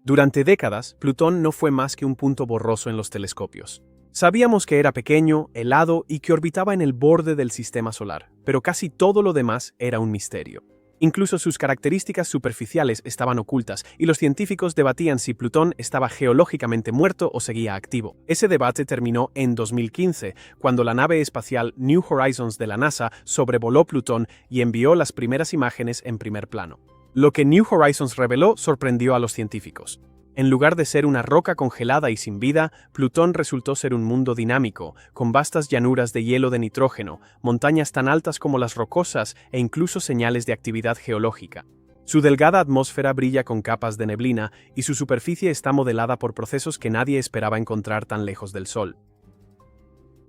Durante décadas, Plutón no fue más que un punto borroso en los telescopios. Sabíamos que era pequeño, helado y que orbitaba en el borde del sistema solar, pero casi todo lo demás era un misterio. Incluso sus características superficiales estaban ocultas y los científicos debatían si Plutón estaba geológicamente muerto o seguía activo. Ese debate terminó en 2015, cuando la nave espacial New Horizons de la NASA sobrevoló Plutón y envió las primeras imágenes en primer plano. Lo que New Horizons reveló sorprendió a los científicos. En lugar de ser una roca congelada y sin vida, Plutón resultó ser un mundo dinámico, con vastas llanuras de hielo de nitrógeno, montañas tan altas como las rocosas e incluso señales de actividad geológica. Su delgada atmósfera brilla con capas de neblina y su superficie está modelada por procesos que nadie esperaba encontrar tan lejos del Sol.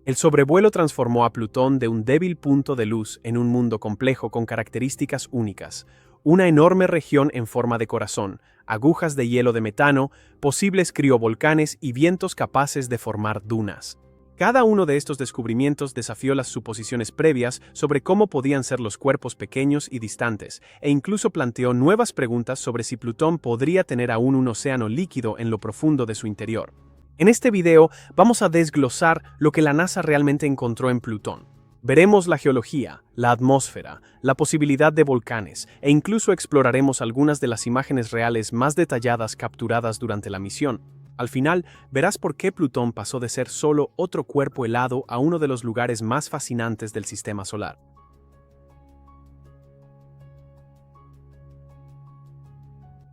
El sobrevuelo transformó a Plutón de un débil punto de luz en un mundo complejo con características únicas. Una enorme región en forma de corazón, agujas de hielo de metano, posibles criovolcanes y vientos capaces de formar dunas. Cada uno de estos descubrimientos desafió las suposiciones previas sobre cómo podían ser los cuerpos pequeños y distantes, e incluso planteó nuevas preguntas sobre si Plutón podría tener aún un océano líquido en lo profundo de su interior. En este video vamos a desglosar lo que la NASA realmente encontró en Plutón. Veremos la geología, la atmósfera, la posibilidad de volcanes e incluso exploraremos algunas de las imágenes reales más detalladas capturadas durante la misión. Al final, verás por qué Plutón pasó de ser solo otro cuerpo helado a uno de los lugares más fascinantes del sistema solar.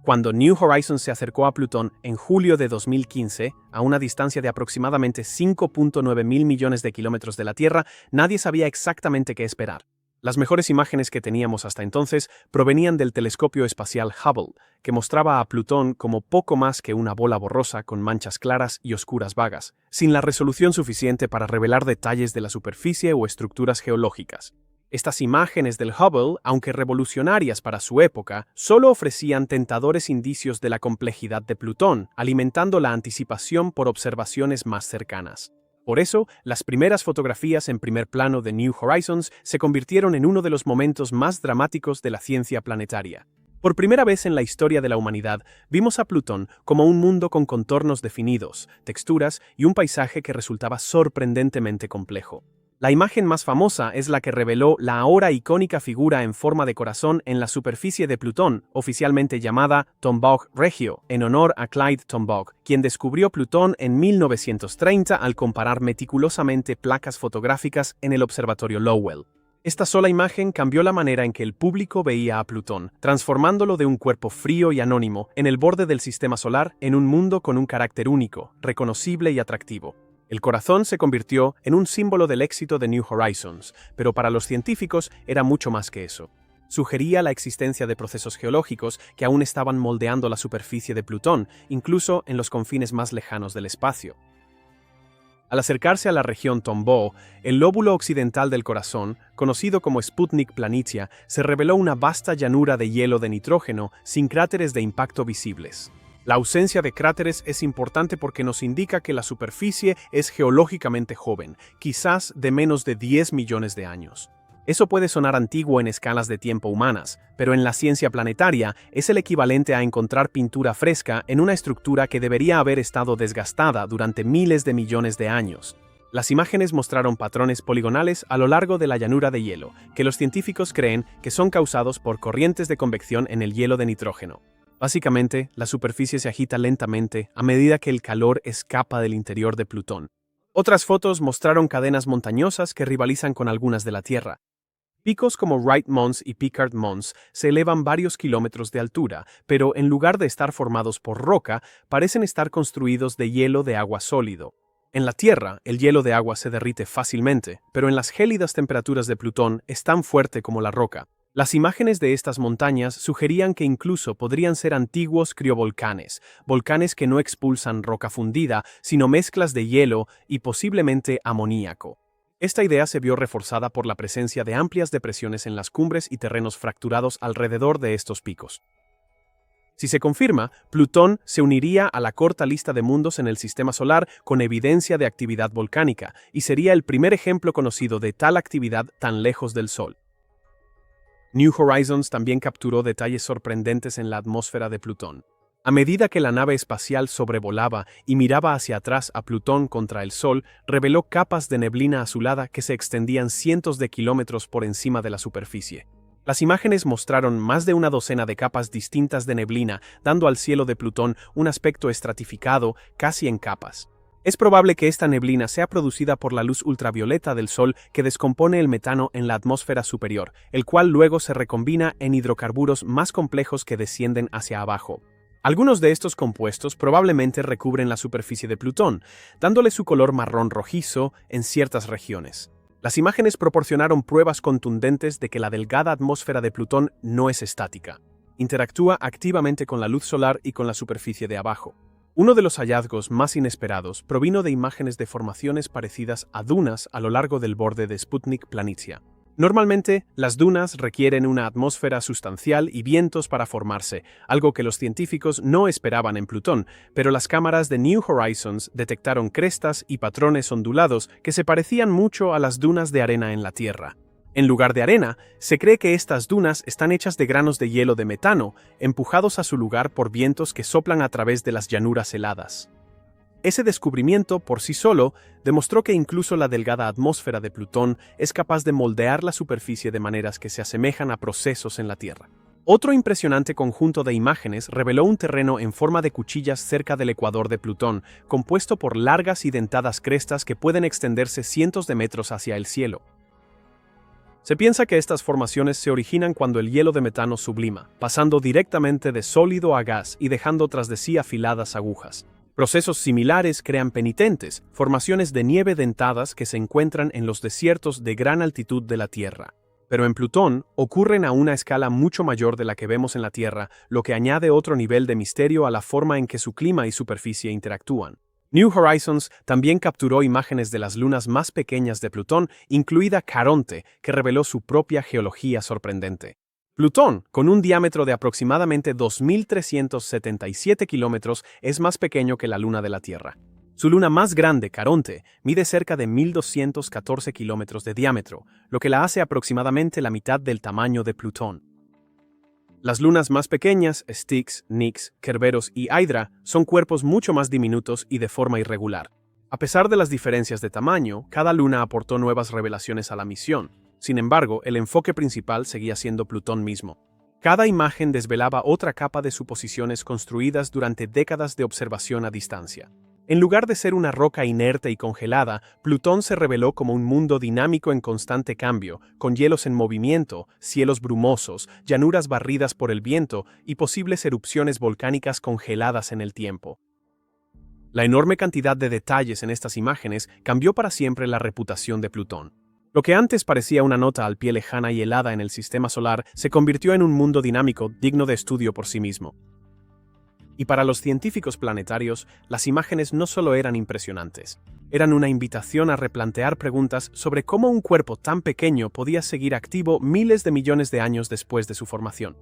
Cuando New Horizons se acercó a Plutón en julio de 2015, a una distancia de aproximadamente 5.9 mil millones de kilómetros de la Tierra, nadie sabía exactamente qué esperar. Las mejores imágenes que teníamos hasta entonces provenían del telescopio espacial Hubble, que mostraba a Plutón como poco más que una bola borrosa con manchas claras y oscuras vagas, sin la resolución suficiente para revelar detalles de la superficie o estructuras geológicas. Estas imágenes del Hubble, aunque revolucionarias para su época, solo ofrecían tentadores indicios de la complejidad de Plutón, alimentando la anticipación por observaciones más cercanas. Por eso, las primeras fotografías en primer plano de New Horizons se convirtieron en uno de los momentos más dramáticos de la ciencia planetaria. Por primera vez en la historia de la humanidad, vimos a Plutón como un mundo con contornos definidos, texturas y un paisaje que resultaba sorprendentemente complejo. La imagen más famosa es la que reveló la ahora icónica figura en forma de corazón en la superficie de Plutón, oficialmente llamada Tombaugh Regio, en honor a Clyde Tombaugh, quien descubrió Plutón en 1930 al comparar meticulosamente placas fotográficas en el observatorio Lowell. Esta sola imagen cambió la manera en que el público veía a Plutón, transformándolo de un cuerpo frío y anónimo en el borde del sistema solar en un mundo con un carácter único, reconocible y atractivo. El corazón se convirtió en un símbolo del éxito de New Horizons, pero para los científicos era mucho más que eso. Sugería la existencia de procesos geológicos que aún estaban moldeando la superficie de Plutón, incluso en los confines más lejanos del espacio. Al acercarse a la región Tombaugh, el lóbulo occidental del corazón, conocido como Sputnik Planitia, se reveló una vasta llanura de hielo de nitrógeno sin cráteres de impacto visibles. La ausencia de cráteres es importante porque nos indica que la superficie es geológicamente joven, quizás de menos de 10 millones de años. Eso puede sonar antiguo en escalas de tiempo humanas, pero en la ciencia planetaria es el equivalente a encontrar pintura fresca en una estructura que debería haber estado desgastada durante miles de millones de años. Las imágenes mostraron patrones poligonales a lo largo de la llanura de hielo, que los científicos creen que son causados por corrientes de convección en el hielo de nitrógeno. Básicamente, la superficie se agita lentamente a medida que el calor escapa del interior de Plutón. Otras fotos mostraron cadenas montañosas que rivalizan con algunas de la Tierra. Picos como Wright Mons y Pickard Mons se elevan varios kilómetros de altura, pero en lugar de estar formados por roca, parecen estar construidos de hielo de agua sólido. En la Tierra, el hielo de agua se derrite fácilmente, pero en las gélidas temperaturas de Plutón es tan fuerte como la roca. Las imágenes de estas montañas sugerían que incluso podrían ser antiguos criovolcanes, volcanes que no expulsan roca fundida, sino mezclas de hielo y posiblemente amoníaco. Esta idea se vio reforzada por la presencia de amplias depresiones en las cumbres y terrenos fracturados alrededor de estos picos. Si se confirma, Plutón se uniría a la corta lista de mundos en el sistema solar con evidencia de actividad volcánica y sería el primer ejemplo conocido de tal actividad tan lejos del Sol. New Horizons también capturó detalles sorprendentes en la atmósfera de Plutón. A medida que la nave espacial sobrevolaba y miraba hacia atrás a Plutón contra el Sol, reveló capas de neblina azulada que se extendían cientos de kilómetros por encima de la superficie. Las imágenes mostraron más de una docena de capas distintas de neblina, dando al cielo de Plutón un aspecto estratificado, casi en capas. Es probable que esta neblina sea producida por la luz ultravioleta del Sol que descompone el metano en la atmósfera superior, el cual luego se recombina en hidrocarburos más complejos que descienden hacia abajo. Algunos de estos compuestos probablemente recubren la superficie de Plutón, dándole su color marrón rojizo en ciertas regiones. Las imágenes proporcionaron pruebas contundentes de que la delgada atmósfera de Plutón no es estática. Interactúa activamente con la luz solar y con la superficie de abajo. Uno de los hallazgos más inesperados provino de imágenes de formaciones parecidas a dunas a lo largo del borde de Sputnik Planitia. Normalmente, las dunas requieren una atmósfera sustancial y vientos para formarse, algo que los científicos no esperaban en Plutón, pero las cámaras de New Horizons detectaron crestas y patrones ondulados que se parecían mucho a las dunas de arena en la Tierra. En lugar de arena, se cree que estas dunas están hechas de granos de hielo de metano, empujados a su lugar por vientos que soplan a través de las llanuras heladas. Ese descubrimiento, por sí solo, demostró que incluso la delgada atmósfera de Plutón es capaz de moldear la superficie de maneras que se asemejan a procesos en la Tierra. Otro impresionante conjunto de imágenes reveló un terreno en forma de cuchillas cerca del ecuador de Plutón, compuesto por largas y dentadas crestas que pueden extenderse cientos de metros hacia el cielo. Se piensa que estas formaciones se originan cuando el hielo de metano sublima, pasando directamente de sólido a gas y dejando tras de sí afiladas agujas. Procesos similares crean penitentes, formaciones de nieve dentadas que se encuentran en los desiertos de gran altitud de la Tierra. Pero en Plutón ocurren a una escala mucho mayor de la que vemos en la Tierra, lo que añade otro nivel de misterio a la forma en que su clima y superficie interactúan. New Horizons también capturó imágenes de las lunas más pequeñas de Plutón, incluida Caronte, que reveló su propia geología sorprendente. Plutón, con un diámetro de aproximadamente 2.377 kilómetros, es más pequeño que la luna de la Tierra. Su luna más grande, Caronte, mide cerca de 1.214 kilómetros de diámetro, lo que la hace aproximadamente la mitad del tamaño de Plutón. Las lunas más pequeñas, Styx, Nix, Kerberos y Hydra, son cuerpos mucho más diminutos y de forma irregular. A pesar de las diferencias de tamaño, cada luna aportó nuevas revelaciones a la misión. Sin embargo, el enfoque principal seguía siendo Plutón mismo. Cada imagen desvelaba otra capa de suposiciones construidas durante décadas de observación a distancia. En lugar de ser una roca inerte y congelada, Plutón se reveló como un mundo dinámico en constante cambio, con hielos en movimiento, cielos brumosos, llanuras barridas por el viento y posibles erupciones volcánicas congeladas en el tiempo. La enorme cantidad de detalles en estas imágenes cambió para siempre la reputación de Plutón. Lo que antes parecía una nota al pie lejana y helada en el sistema solar se convirtió en un mundo dinámico digno de estudio por sí mismo. Y para los científicos planetarios, las imágenes no solo eran impresionantes, eran una invitación a replantear preguntas sobre cómo un cuerpo tan pequeño podía seguir activo miles de millones de años después de su formación.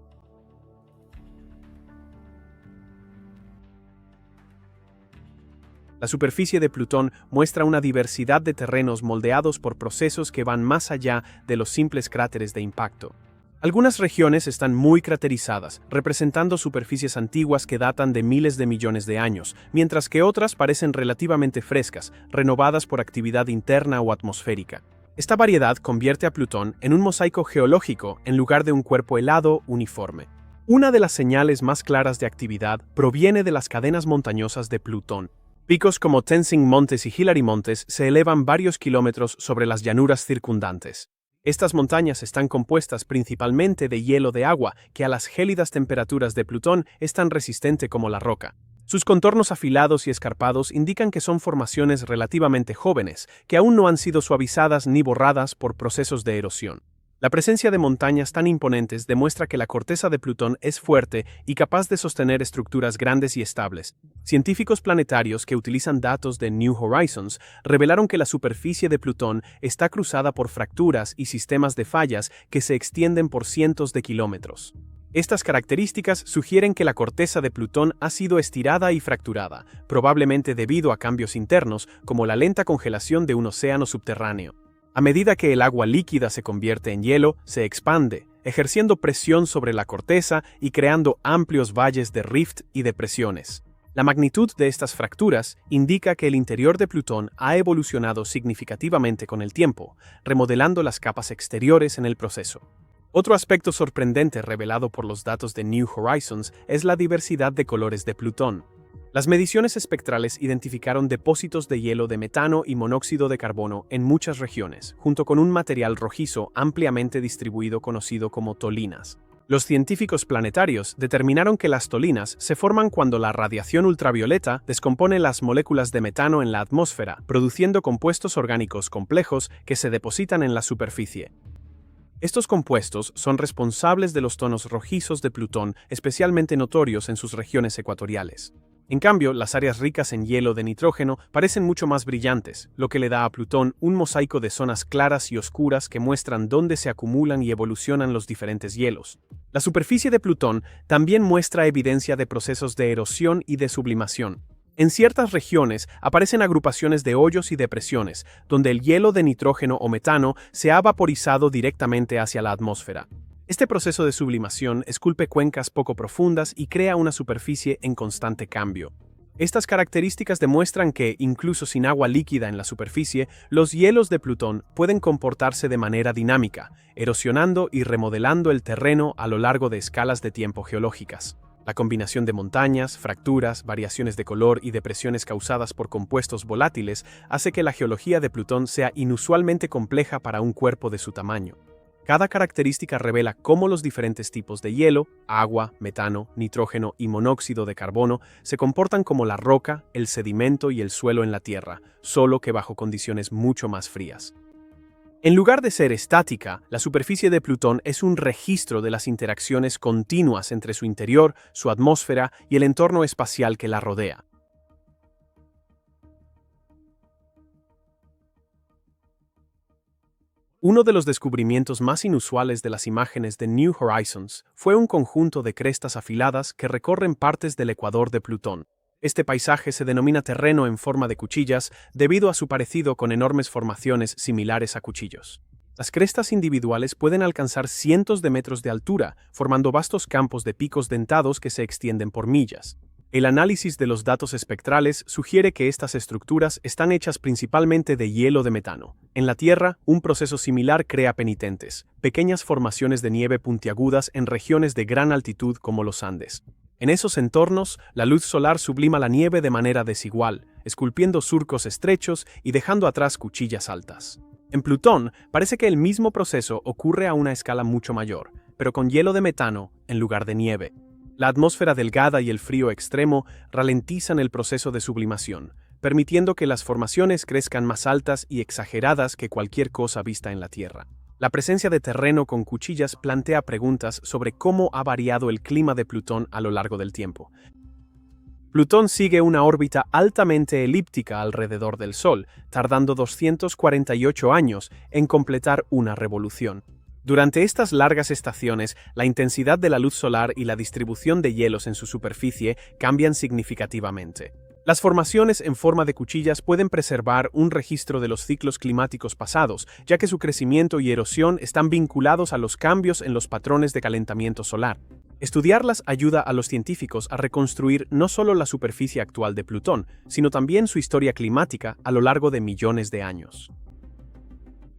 La superficie de Plutón muestra una diversidad de terrenos moldeados por procesos que van más allá de los simples cráteres de impacto. Algunas regiones están muy craterizadas, representando superficies antiguas que datan de miles de millones de años, mientras que otras parecen relativamente frescas, renovadas por actividad interna o atmosférica. Esta variedad convierte a Plutón en un mosaico geológico en lugar de un cuerpo helado uniforme. Una de las señales más claras de actividad proviene de las cadenas montañosas de Plutón. Picos como Tenzing Montes y Hillary Montes se elevan varios kilómetros sobre las llanuras circundantes. Estas montañas están compuestas principalmente de hielo de agua que a las gélidas temperaturas de Plutón es tan resistente como la roca. Sus contornos afilados y escarpados indican que son formaciones relativamente jóvenes, que aún no han sido suavizadas ni borradas por procesos de erosión. La presencia de montañas tan imponentes demuestra que la corteza de Plutón es fuerte y capaz de sostener estructuras grandes y estables. Científicos planetarios que utilizan datos de New Horizons revelaron que la superficie de Plutón está cruzada por fracturas y sistemas de fallas que se extienden por cientos de kilómetros. Estas características sugieren que la corteza de Plutón ha sido estirada y fracturada, probablemente debido a cambios internos como la lenta congelación de un océano subterráneo. A medida que el agua líquida se convierte en hielo, se expande, ejerciendo presión sobre la corteza y creando amplios valles de rift y depresiones. La magnitud de estas fracturas indica que el interior de Plutón ha evolucionado significativamente con el tiempo, remodelando las capas exteriores en el proceso. Otro aspecto sorprendente revelado por los datos de New Horizons es la diversidad de colores de Plutón. Las mediciones espectrales identificaron depósitos de hielo de metano y monóxido de carbono en muchas regiones, junto con un material rojizo ampliamente distribuido conocido como tolinas. Los científicos planetarios determinaron que las tolinas se forman cuando la radiación ultravioleta descompone las moléculas de metano en la atmósfera, produciendo compuestos orgánicos complejos que se depositan en la superficie. Estos compuestos son responsables de los tonos rojizos de Plutón, especialmente notorios en sus regiones ecuatoriales. En cambio, las áreas ricas en hielo de nitrógeno parecen mucho más brillantes, lo que le da a Plutón un mosaico de zonas claras y oscuras que muestran dónde se acumulan y evolucionan los diferentes hielos. La superficie de Plutón también muestra evidencia de procesos de erosión y de sublimación. En ciertas regiones aparecen agrupaciones de hoyos y depresiones, donde el hielo de nitrógeno o metano se ha vaporizado directamente hacia la atmósfera. Este proceso de sublimación esculpe cuencas poco profundas y crea una superficie en constante cambio. Estas características demuestran que, incluso sin agua líquida en la superficie, los hielos de Plutón pueden comportarse de manera dinámica, erosionando y remodelando el terreno a lo largo de escalas de tiempo geológicas. La combinación de montañas, fracturas, variaciones de color y depresiones causadas por compuestos volátiles hace que la geología de Plutón sea inusualmente compleja para un cuerpo de su tamaño. Cada característica revela cómo los diferentes tipos de hielo, agua, metano, nitrógeno y monóxido de carbono se comportan como la roca, el sedimento y el suelo en la Tierra, solo que bajo condiciones mucho más frías. En lugar de ser estática, la superficie de Plutón es un registro de las interacciones continuas entre su interior, su atmósfera y el entorno espacial que la rodea. Uno de los descubrimientos más inusuales de las imágenes de New Horizons fue un conjunto de crestas afiladas que recorren partes del ecuador de Plutón. Este paisaje se denomina terreno en forma de cuchillas debido a su parecido con enormes formaciones similares a cuchillos. Las crestas individuales pueden alcanzar cientos de metros de altura, formando vastos campos de picos dentados que se extienden por millas. El análisis de los datos espectrales sugiere que estas estructuras están hechas principalmente de hielo de metano. En la Tierra, un proceso similar crea penitentes, pequeñas formaciones de nieve puntiagudas en regiones de gran altitud como los Andes. En esos entornos, la luz solar sublima la nieve de manera desigual, esculpiendo surcos estrechos y dejando atrás cuchillas altas. En Plutón, parece que el mismo proceso ocurre a una escala mucho mayor, pero con hielo de metano en lugar de nieve. La atmósfera delgada y el frío extremo ralentizan el proceso de sublimación, permitiendo que las formaciones crezcan más altas y exageradas que cualquier cosa vista en la Tierra. La presencia de terreno con cuchillas plantea preguntas sobre cómo ha variado el clima de Plutón a lo largo del tiempo. Plutón sigue una órbita altamente elíptica alrededor del Sol, tardando 248 años en completar una revolución. Durante estas largas estaciones, la intensidad de la luz solar y la distribución de hielos en su superficie cambian significativamente. Las formaciones en forma de cuchillas pueden preservar un registro de los ciclos climáticos pasados, ya que su crecimiento y erosión están vinculados a los cambios en los patrones de calentamiento solar. Estudiarlas ayuda a los científicos a reconstruir no solo la superficie actual de Plutón, sino también su historia climática a lo largo de millones de años.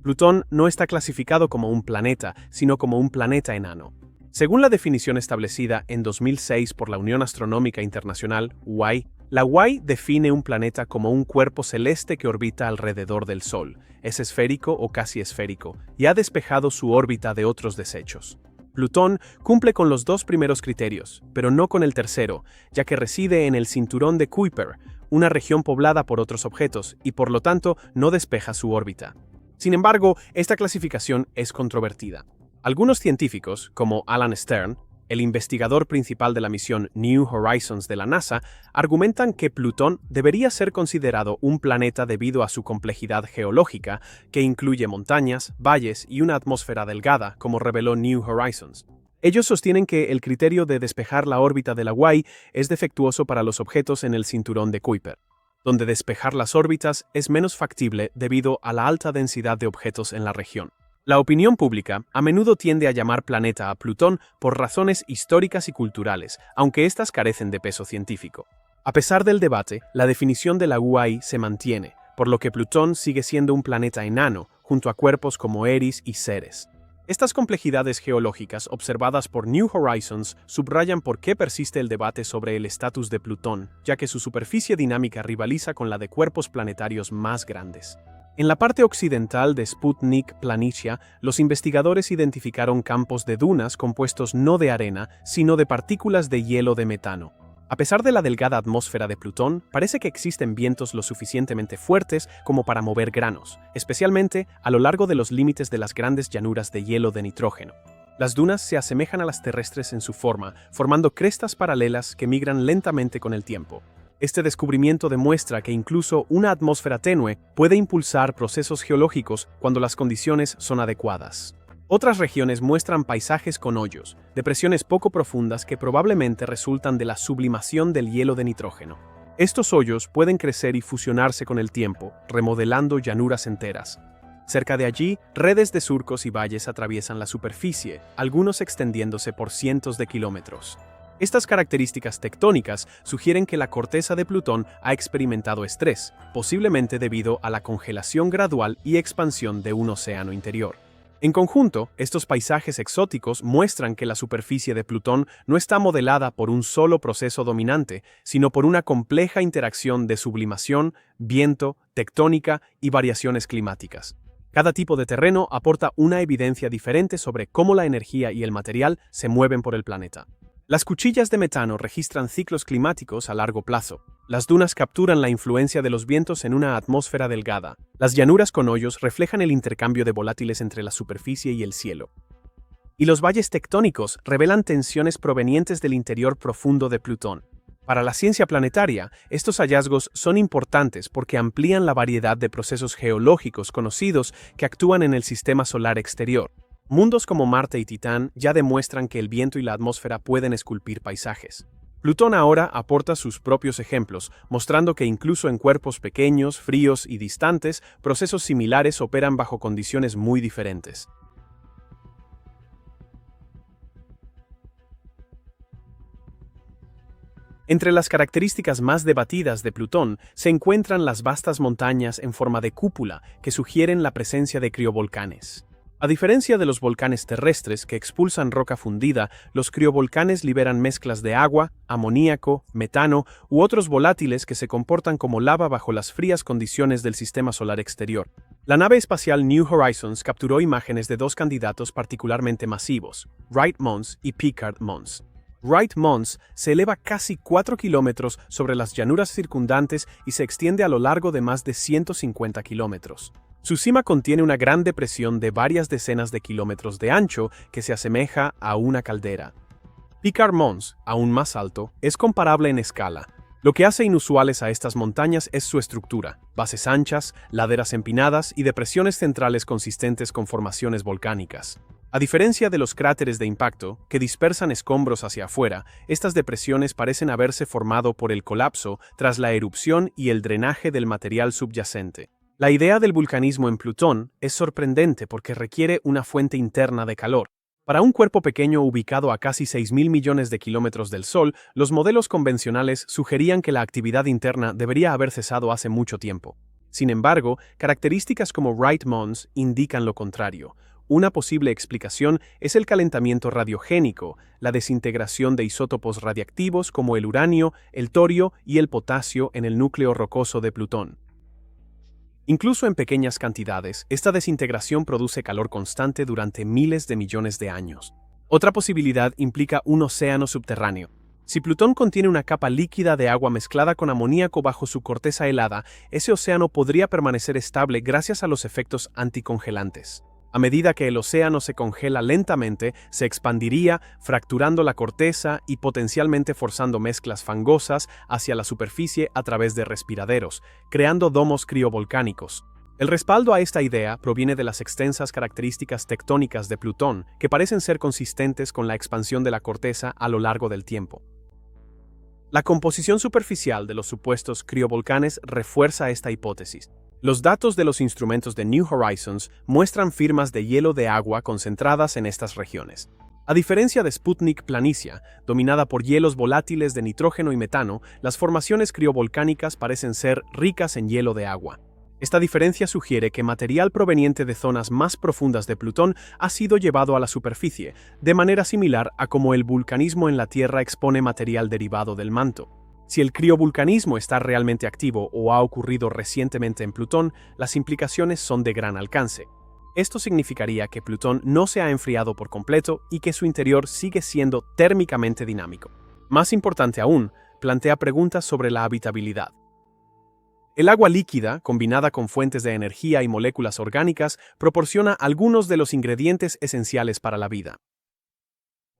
Plutón no está clasificado como un planeta, sino como un planeta enano. Según la definición establecida en 2006 por la Unión Astronómica Internacional, UAI, la UAI define un planeta como un cuerpo celeste que orbita alrededor del Sol, es esférico o casi esférico, y ha despejado su órbita de otros desechos. Plutón cumple con los dos primeros criterios, pero no con el tercero, ya que reside en el cinturón de Kuiper, una región poblada por otros objetos, y por lo tanto no despeja su órbita. Sin embargo, esta clasificación es controvertida. Algunos científicos, como Alan Stern, el investigador principal de la misión New Horizons de la NASA, argumentan que Plutón debería ser considerado un planeta debido a su complejidad geológica, que incluye montañas, valles y una atmósfera delgada, como reveló New Horizons. Ellos sostienen que el criterio de despejar la órbita de la UAI es defectuoso para los objetos en el cinturón de Kuiper, donde despejar las órbitas es menos factible debido a la alta densidad de objetos en la región. La opinión pública a menudo tiende a llamar planeta a Plutón por razones históricas y culturales, aunque éstas carecen de peso científico. A pesar del debate, la definición de la UAI se mantiene, por lo que Plutón sigue siendo un planeta enano, junto a cuerpos como Eris y Ceres. Estas complejidades geológicas observadas por New Horizons subrayan por qué persiste el debate sobre el estatus de Plutón, ya que su superficie dinámica rivaliza con la de cuerpos planetarios más grandes. En la parte occidental de Sputnik Planitia, los investigadores identificaron campos de dunas compuestos no de arena, sino de partículas de hielo de metano. A pesar de la delgada atmósfera de Plutón, parece que existen vientos lo suficientemente fuertes como para mover granos, especialmente a lo largo de los límites de las grandes llanuras de hielo de nitrógeno. Las dunas se asemejan a las terrestres en su forma, formando crestas paralelas que migran lentamente con el tiempo. Este descubrimiento demuestra que incluso una atmósfera tenue puede impulsar procesos geológicos cuando las condiciones son adecuadas. Otras regiones muestran paisajes con hoyos, depresiones poco profundas que probablemente resultan de la sublimación del hielo de nitrógeno. Estos hoyos pueden crecer y fusionarse con el tiempo, remodelando llanuras enteras. Cerca de allí, redes de surcos y valles atraviesan la superficie, algunos extendiéndose por cientos de kilómetros. Estas características tectónicas sugieren que la corteza de Plutón ha experimentado estrés, posiblemente debido a la congelación gradual y expansión de un océano interior. En conjunto, estos paisajes exóticos muestran que la superficie de Plutón no está modelada por un solo proceso dominante, sino por una compleja interacción de sublimación, viento, tectónica y variaciones climáticas. Cada tipo de terreno aporta una evidencia diferente sobre cómo la energía y el material se mueven por el planeta. Las cuchillas de metano registran ciclos climáticos a largo plazo. Las dunas capturan la influencia de los vientos en una atmósfera delgada. Las llanuras con hoyos reflejan el intercambio de volátiles entre la superficie y el cielo. Y los valles tectónicos revelan tensiones provenientes del interior profundo de Plutón. Para la ciencia planetaria, estos hallazgos son importantes porque amplían la variedad de procesos geológicos conocidos que actúan en el sistema solar exterior. Mundos como Marte y Titán ya demuestran que el viento y la atmósfera pueden esculpir paisajes. Plutón ahora aporta sus propios ejemplos, mostrando que incluso en cuerpos pequeños, fríos y distantes, procesos similares operan bajo condiciones muy diferentes. Entre las características más debatidas de Plutón se encuentran las vastas montañas en forma de cúpula que sugieren la presencia de criovolcanes. A diferencia de los volcanes terrestres que expulsan roca fundida, los criovolcanes liberan mezclas de agua, amoníaco, metano u otros volátiles que se comportan como lava bajo las frías condiciones del sistema solar exterior. La nave espacial New Horizons capturó imágenes de dos candidatos particularmente masivos, Wright Mons y Picard Mons. Wright Mons se eleva casi 4 kilómetros sobre las llanuras circundantes y se extiende a lo largo de más de 150 kilómetros. Su cima contiene una gran depresión de varias decenas de kilómetros de ancho que se asemeja a una caldera. Picard Mons, aún más alto, es comparable en escala. Lo que hace inusuales a estas montañas es su estructura, bases anchas, laderas empinadas y depresiones centrales consistentes con formaciones volcánicas. A diferencia de los cráteres de impacto, que dispersan escombros hacia afuera, estas depresiones parecen haberse formado por el colapso tras la erupción y el drenaje del material subyacente. La idea del vulcanismo en Plutón es sorprendente porque requiere una fuente interna de calor. Para un cuerpo pequeño ubicado a casi 6.000 millones de kilómetros del Sol, los modelos convencionales sugerían que la actividad interna debería haber cesado hace mucho tiempo. Sin embargo, características como Wright Mons indican lo contrario. Una posible explicación es el calentamiento radiogénico, la desintegración de isótopos radiactivos como el uranio, el torio y el potasio en el núcleo rocoso de Plutón. Incluso en pequeñas cantidades, esta desintegración produce calor constante durante miles de millones de años. Otra posibilidad implica un océano subterráneo. Si Plutón contiene una capa líquida de agua mezclada con amoníaco bajo su corteza helada, ese océano podría permanecer estable gracias a los efectos anticongelantes. A medida que el océano se congela lentamente, se expandiría, fracturando la corteza y potencialmente forzando mezclas fangosas hacia la superficie a través de respiraderos, creando domos criovolcánicos. El respaldo a esta idea proviene de las extensas características tectónicas de Plutón, que parecen ser consistentes con la expansión de la corteza a lo largo del tiempo. La composición superficial de los supuestos criovolcanes refuerza esta hipótesis. Los datos de los instrumentos de New Horizons muestran firmas de hielo de agua concentradas en estas regiones. A diferencia de Sputnik Planitia, dominada por hielos volátiles de nitrógeno y metano, las formaciones criovolcánicas parecen ser ricas en hielo de agua. Esta diferencia sugiere que material proveniente de zonas más profundas de Plutón ha sido llevado a la superficie, de manera similar a como el vulcanismo en la Tierra expone material derivado del manto. Si el criovulcanismo está realmente activo o ha ocurrido recientemente en Plutón, las implicaciones son de gran alcance. Esto significaría que Plutón no se ha enfriado por completo y que su interior sigue siendo térmicamente dinámico. Más importante aún, plantea preguntas sobre la habitabilidad. El agua líquida, combinada con fuentes de energía y moléculas orgánicas, proporciona algunos de los ingredientes esenciales para la vida.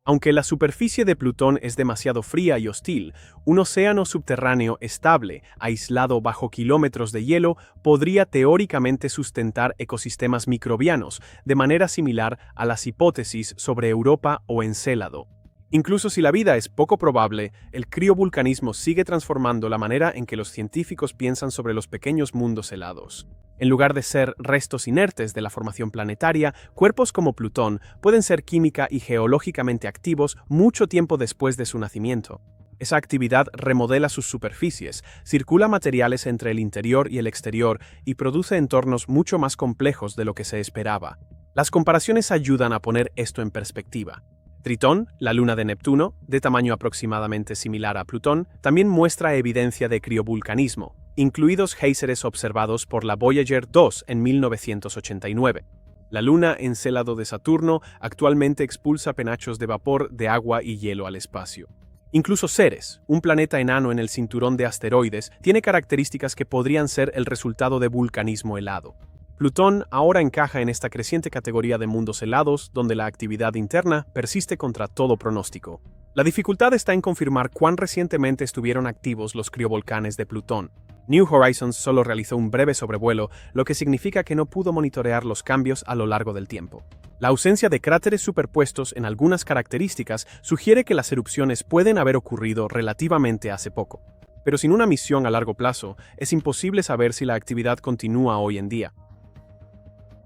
Aunque la superficie de Plutón es demasiado fría y hostil, un océano subterráneo estable, aislado bajo kilómetros de hielo, podría teóricamente sustentar ecosistemas microbianos, de manera similar a las hipótesis sobre Europa o Encélado. Incluso si la vida es poco probable, el criovulcanismo sigue transformando la manera en que los científicos piensan sobre los pequeños mundos helados. En lugar de ser restos inertes de la formación planetaria, cuerpos como Plutón pueden ser química y geológicamente activos mucho tiempo después de su nacimiento. Esa actividad remodela sus superficies, circula materiales entre el interior y el exterior y produce entornos mucho más complejos de lo que se esperaba. Las comparaciones ayudan a poner esto en perspectiva. Tritón, la luna de Neptuno, de tamaño aproximadamente similar a Plutón, también muestra evidencia de criovulcanismo, incluidos géiseres observados por la Voyager 2 en 1989. La luna Encélado de Saturno actualmente expulsa penachos de vapor de agua y hielo al espacio. Incluso Ceres, un planeta enano en el cinturón de asteroides, tiene características que podrían ser el resultado de vulcanismo helado. Plutón ahora encaja en esta creciente categoría de mundos helados donde la actividad interna persiste contra todo pronóstico. La dificultad está en confirmar cuán recientemente estuvieron activos los criovolcanes de Plutón. New Horizons solo realizó un breve sobrevuelo, lo que significa que no pudo monitorear los cambios a lo largo del tiempo. La ausencia de cráteres superpuestos en algunas características sugiere que las erupciones pueden haber ocurrido relativamente hace poco. Pero sin una misión a largo plazo, es imposible saber si la actividad continúa hoy en día.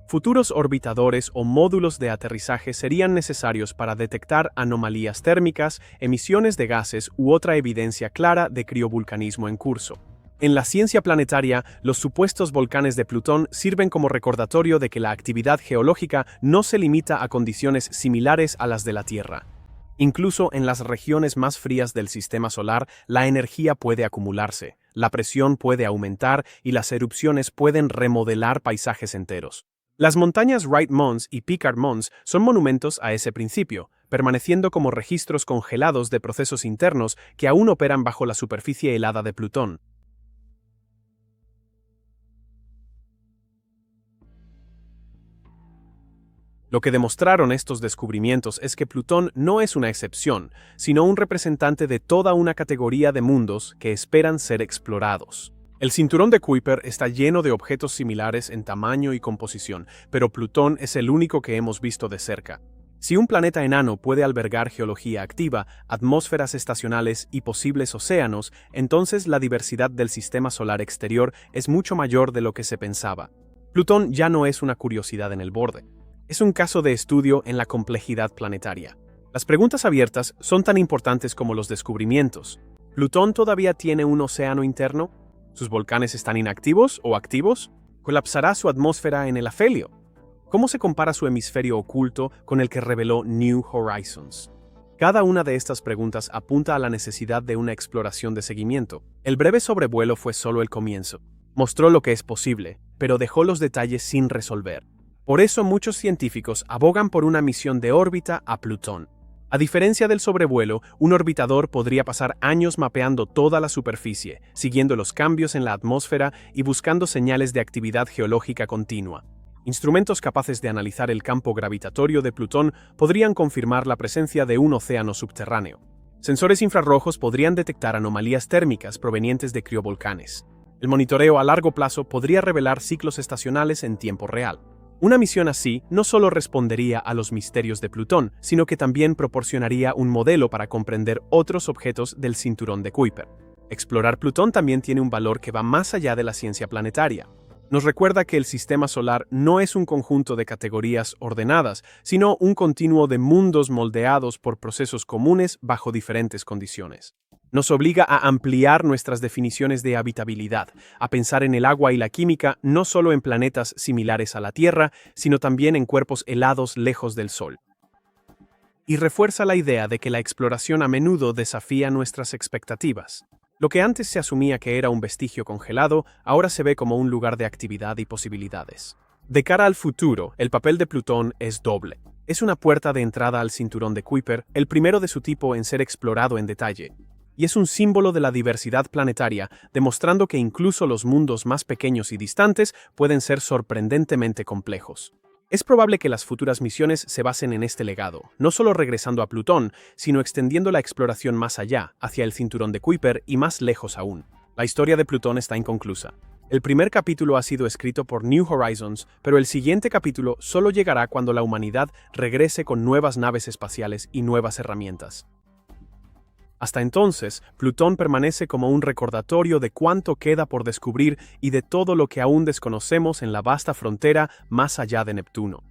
Futuros orbitadores o módulos de aterrizaje serían necesarios para detectar anomalías térmicas, emisiones de gases u otra evidencia clara de criovulcanismo en curso. En la ciencia planetaria, los supuestos volcanes de Plutón sirven como recordatorio de que la actividad geológica no se limita a condiciones similares a las de la Tierra. Incluso en las regiones más frías del sistema solar, la energía puede acumularse, la presión puede aumentar y las erupciones pueden remodelar paisajes enteros. Las montañas Wright Mons y Picard Mons son monumentos a ese principio, permaneciendo como registros congelados de procesos internos que aún operan bajo la superficie helada de Plutón. Lo que demostraron estos descubrimientos es que Plutón no es una excepción, sino un representante de toda una categoría de mundos que esperan ser explorados. El cinturón de Kuiper está lleno de objetos similares en tamaño y composición, pero Plutón es el único que hemos visto de cerca. Si un planeta enano puede albergar geología activa, atmósferas estacionales y posibles océanos, entonces la diversidad del sistema solar exterior es mucho mayor de lo que se pensaba. Plutón ya no es una curiosidad en el borde. Es un caso de estudio en la complejidad planetaria. Las preguntas abiertas son tan importantes como los descubrimientos. ¿Plutón todavía tiene un océano interno? ¿Sus volcanes están inactivos o activos? ¿Colapsará su atmósfera en el afelio? ¿Cómo se compara su hemisferio oculto con el que reveló New Horizons? Cada una de estas preguntas apunta a la necesidad de una exploración de seguimiento. El breve sobrevuelo fue solo el comienzo. Mostró lo que es posible, pero dejó los detalles sin resolver. Por eso muchos científicos abogan por una misión de órbita a Plutón. A diferencia del sobrevuelo, un orbitador podría pasar años mapeando toda la superficie, siguiendo los cambios en la atmósfera y buscando señales de actividad geológica continua. Instrumentos capaces de analizar el campo gravitatorio de Plutón podrían confirmar la presencia de un océano subterráneo. Sensores infrarrojos podrían detectar anomalías térmicas provenientes de criovolcanes. El monitoreo a largo plazo podría revelar ciclos estacionales en tiempo real. Una misión así no solo respondería a los misterios de Plutón, sino que también proporcionaría un modelo para comprender otros objetos del cinturón de Kuiper. Explorar Plutón también tiene un valor que va más allá de la ciencia planetaria. Nos recuerda que el sistema solar no es un conjunto de categorías ordenadas, sino un continuo de mundos moldeados por procesos comunes bajo diferentes condiciones. Nos obliga a ampliar nuestras definiciones de habitabilidad, a pensar en el agua y la química no solo en planetas similares a la Tierra, sino también en cuerpos helados lejos del Sol. Y refuerza la idea de que la exploración a menudo desafía nuestras expectativas. Lo que antes se asumía que era un vestigio congelado, ahora se ve como un lugar de actividad y posibilidades. De cara al futuro, el papel de Plutón es doble. Es una puerta de entrada al cinturón de Kuiper, el primero de su tipo en ser explorado en detalle. Y es un símbolo de la diversidad planetaria, demostrando que incluso los mundos más pequeños y distantes pueden ser sorprendentemente complejos. Es probable que las futuras misiones se basen en este legado, no solo regresando a Plutón, sino extendiendo la exploración más allá, hacia el cinturón de Kuiper y más lejos aún. La historia de Plutón está inconclusa. El primer capítulo ha sido escrito por New Horizons, pero el siguiente capítulo solo llegará cuando la humanidad regrese con nuevas naves espaciales y nuevas herramientas. Hasta entonces, Plutón permanece como un recordatorio de cuánto queda por descubrir y de todo lo que aún desconocemos en la vasta frontera más allá de Neptuno.